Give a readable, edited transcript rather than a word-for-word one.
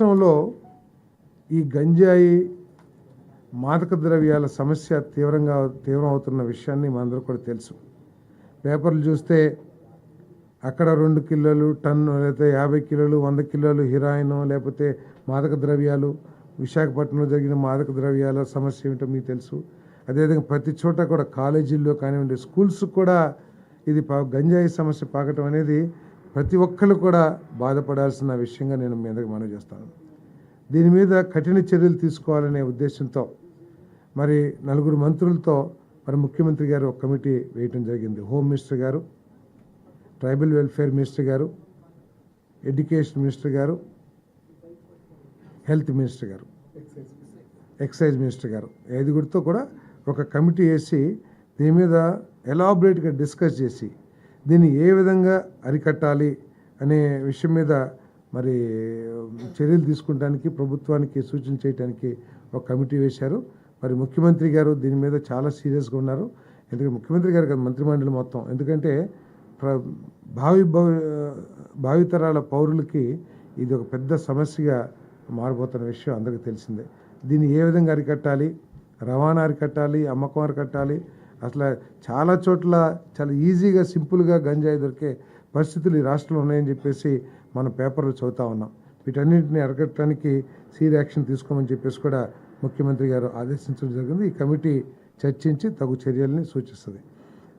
రాష్ట్రంలో ఈ గంజాయి మాదక ద్రవ్యాల సమస్య తీవ్రం అవుతున్న విషయాన్ని మనందరూ కూడా తెలుసు. పేపర్లు చూస్తే అక్కడ 2 కిలోలు టన్ను లేకపోతే 50 కిలోలు 100 కిలోలు హీరాయిన్ లేకపోతే మాదక ద్రవ్యాలు, విశాఖపట్నంలో జరిగిన మాదక ద్రవ్యాల సమస్య ఏమిటో మీకు తెలుసు. అదేవిధంగా ప్రతి చోట కూడా కాలేజీల్లో కానివ్వండి, స్కూల్స్ కూడా ఇది గంజాయి సమస్య పాకటం అనేది ప్రతి ఒక్కరు కూడా బాధపడాల్సిన విషయంగా నేను మీ అందరికీ మనవి చేస్తాను. దీని మీద కఠిన చర్యలు తీసుకోవాలనే ఉద్దేశంతో మరి 4 మంత్రులతో మరి ముఖ్యమంత్రి గారు ఒక కమిటీ వేయటం జరిగింది. హోమ్ మినిస్టర్ గారు, ట్రైబల్ వెల్ఫేర్ మినిస్టర్ గారు, ఎడ్యుకేషన్ మినిస్టర్ గారు, హెల్త్ మినిస్టర్ గారు, ఎక్సైజ్ మినిస్టర్ గారు, 5గురితో కూడా ఒక కమిటీ వేసి దీని మీద ఎలాబరేట్గా డిస్కస్ చేసి దీన్ని ఏ విధంగా అరికట్టాలి అనే విషయం మీద మరి చర్యలు తీసుకుంటానికి ప్రభుత్వానికి సూచన చేయడానికి ఒక కమిటీ వేశారు. మరి ముఖ్యమంత్రి గారు దీని మీద చాలా సీరియస్గా ఉన్నారు. ఎందుకంటే ముఖ్యమంత్రి గారు కదా మంత్రిమండలి మొత్తం, ఎందుకంటే భావితరాల పౌరులకి ఇది ఒక పెద్ద సమస్యగా మారిపోతున్న విషయం అందరికీ తెలిసిందే. దీన్ని ఏ విధంగా అరికట్టాలి, రవాణా అరికట్టాలి, అమ్మకం అరికట్టాలి, అసలు చాలా చోట్ల చాలా ఈజీగా సింపుల్గా గంజాయి దొరికే పరిస్థితులు ఈ రాష్ట్రంలో ఉన్నాయని చెప్పేసి మన పేపర్లు చదువుతూ ఉన్నాం. వీటన్నింటినీ అరికట్టడానికి సీరియస్ యాక్షన్ తీసుకోమని చెప్పేసి కూడా ముఖ్యమంత్రి గారు ఆదేశించడం జరిగింది. ఈ కమిటీ చర్చించి తగు చర్యల్ని సూచిస్తుంది.